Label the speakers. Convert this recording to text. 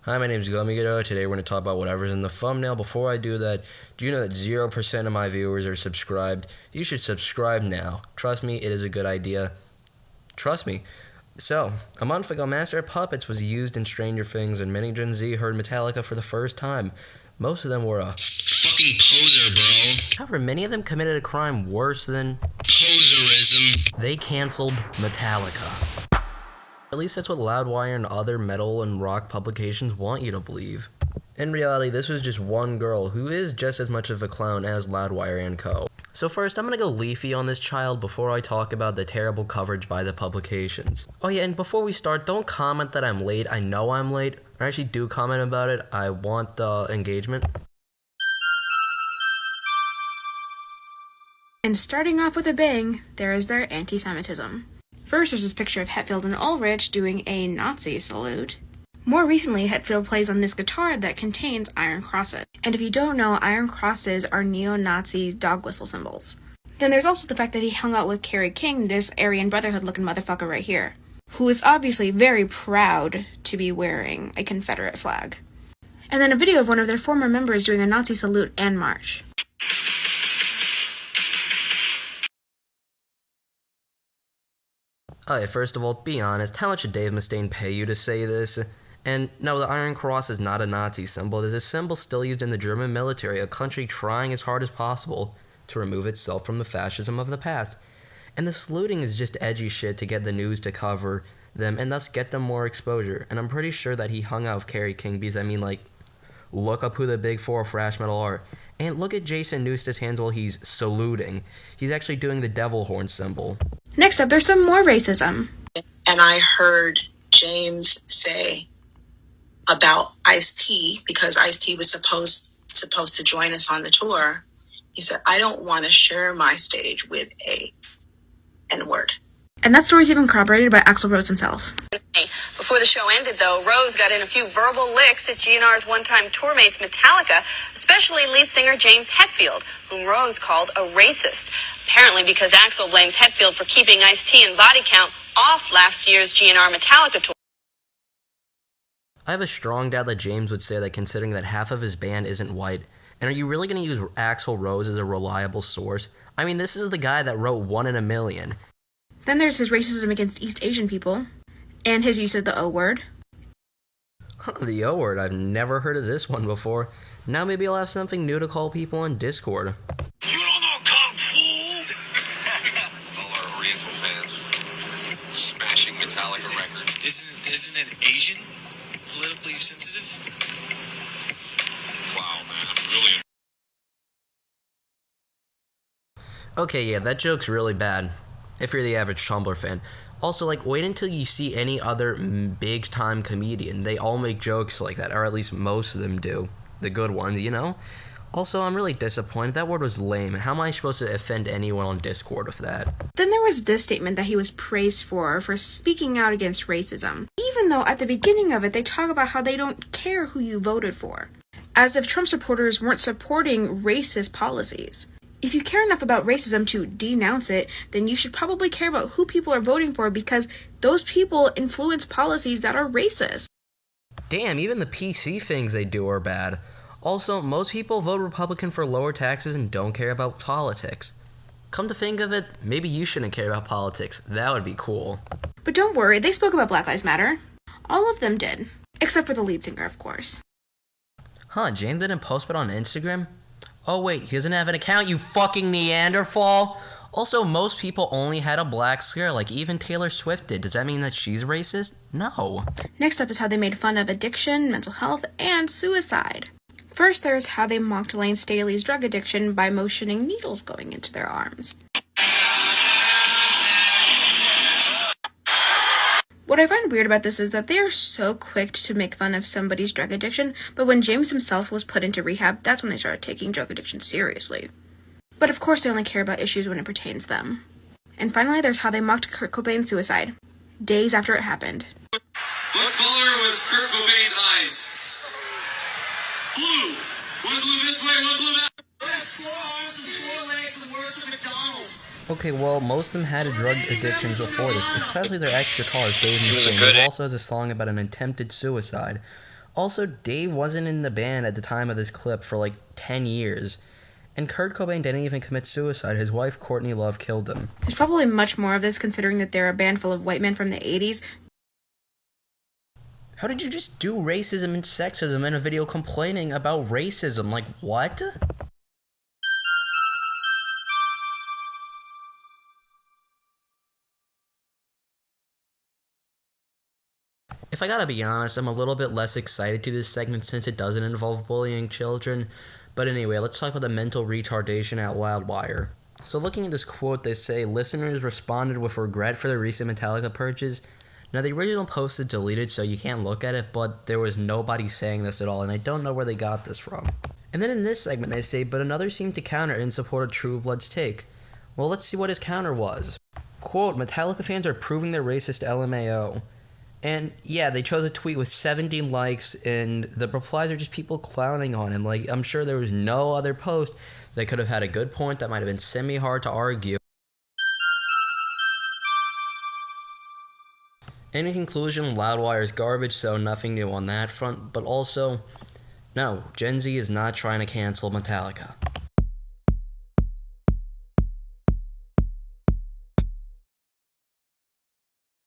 Speaker 1: Hi, my name is Gomiguro. Today we're going to talk about whatever's in the thumbnail. Before I do that, do you know that 0% of my viewers are subscribed? You should subscribe now. Trust me, it is a good idea. Trust me. So, a month ago, Master of Puppets was used in Stranger Things, and many Gen Z heard Metallica for the first time. Most of them were a
Speaker 2: fucking poser, bro.
Speaker 1: However, many of them committed a crime worse than
Speaker 2: Poserism.
Speaker 1: they canceled Metallica. At least that's what Loudwire and other metal and rock publications want you to believe. In reality, this was just one girl who is just as much of a clown as Loudwire and co. So first, I'm gonna go leafy on this child before I talk about the terrible coverage by the publications. Oh yeah, and before we start, don't comment that I'm late. I know I'm late. I actually do comment about it. I want the engagement.
Speaker 3: And starting off with a bang, there is their anti-Semitism. First, there's this picture of Hetfield and Ulrich doing a Nazi salute. More recently, Hetfield plays on this guitar that contains iron crosses. And if you don't know, iron crosses are neo-Nazi dog whistle symbols. Then there's also the fact that he hung out with Kerry King, this Aryan Brotherhood looking motherfucker right here, who is obviously very proud to be wearing a Confederate flag. And then a video of one of their former members doing a Nazi salute and march.
Speaker 1: Alright, first of all, be honest, how much did Dave Mustaine pay you to say this? And no, the Iron Cross is not a Nazi symbol. It is a symbol still used in the German military, a country trying as hard as possible to remove itself from the fascism of the past. And the saluting is just edgy shit to get the news to cover them and thus get them more exposure. And I'm pretty sure that he hung out with Kerry King because, I mean, like, look up who the big four of thrash metal are. And look at Jason Newsted's hands while he's saluting. He's actually doing the devil horn symbol.
Speaker 3: Next up, there's some more racism.
Speaker 4: And I heard James say about Ice-T, because Ice-T was supposed to join us on the tour. He said, I don't want to share my stage with a N-word.
Speaker 3: And that story's even corroborated by Axl Rose himself.
Speaker 5: Before the show ended, though, Rose got in a few verbal licks at GNR's one-time tour mates Metallica, especially lead singer James Hetfield, whom Rose called a racist. Apparently because Axl blames Hetfield for keeping Ice-T and Body Count off last year's GNR Metallica tour.
Speaker 1: I have a strong doubt that James would say that, considering that half of his band isn't white. And are you really going to use Axl Rose as a reliable source? I mean, this is the guy that wrote 1 in a Million.
Speaker 3: Then there's his racism against East Asian people, and his use of the O word.
Speaker 1: The O word, I've never heard of this one before. Now maybe I'll have something new to call people on Discord.
Speaker 2: You don't know Kung Fu! All our Oriental fans smashing Metallica records. Isn't it Asian? Politically sensitive? Wow, man, I'm really...
Speaker 1: Okay, yeah, that joke's really bad, if you're the average Tumblr fan. Also, like, wait until you see any other big-time comedian. They all make jokes like that, or at least most of them do. The good ones, you know? Also, I'm really disappointed. That word was lame. How am I supposed to offend anyone on Discord with that?
Speaker 3: Then there was this statement that he was praised for speaking out against racism, even though at the beginning of it they talk about how they don't care who you voted for, as if Trump supporters weren't supporting racist policies. If you care enough about racism to denounce it, then you should probably care about who people are voting for, because those people influence policies that are racist.
Speaker 1: Damn, even the PC things they do are bad. Also, most people vote Republican for lower taxes and don't care about politics. Come to think of it, maybe you shouldn't care about politics. That would be cool.
Speaker 3: But don't worry, they spoke about Black Lives Matter. All of them did. Except for the lead singer, of course.
Speaker 1: Huh, James didn't post it on Instagram? Oh wait, he doesn't have an account, you fucking Neanderthal! Also, most people only had a black scare, like even Taylor Swift did. Does that mean that she's racist? No.
Speaker 3: Next up is how they made fun of addiction, mental health, and suicide. First, there's how they mocked Lane Staley's drug addiction by motioning needles going into their arms. What I find weird about this is that they are so quick to make fun of somebody's drug addiction, but when James himself was put into rehab, that's when they started taking drug addiction seriously. But of course they only care about issues when it pertains to them. And finally, there's how they mocked Kurt Cobain's suicide, days after it happened.
Speaker 2: What color was Kurt Cobain's eyes? Blue! One blue this way, one blue that way. 4 arms and 4 legs and worse than McDonald's.
Speaker 1: Okay, well, most of them had drug addictions before this, especially their ex-guitarist, Dave Mustaine, who also has a song about an attempted suicide. Also, Dave wasn't in the band at the time of this clip for like 10 years. And Kurt Cobain didn't even commit suicide. His wife, Courtney Love, killed him.
Speaker 3: There's probably much more of this considering that they're a band full of white men from the 80s.
Speaker 1: How did you just do racism and sexism in a video complaining about racism? Like, what? If I gotta be honest, I'm a little bit less excited to this segment since it doesn't involve bullying children. But anyway, let's talk about the mental retardation at Loudwire. So looking at this quote, they say, listeners responded with regret for the recent Metallica purchase. Now, the original post is deleted, so you can't look at it, but there was nobody saying this at all, and I don't know where they got this from. And then in this segment, they say, but another seemed to counter in support of True Blood's take. Well, let's see what his counter was. Quote, Metallica fans are proving they're racist LMAO. And yeah, they chose a tweet with 17 likes, and the replies are just people clowning on him. Like, I'm sure there was no other post that could have had a good point that might have been semi-hard to argue. In conclusion, Loudwire is garbage, so nothing new on that front, but also, no, Gen Z is not trying to cancel Metallica.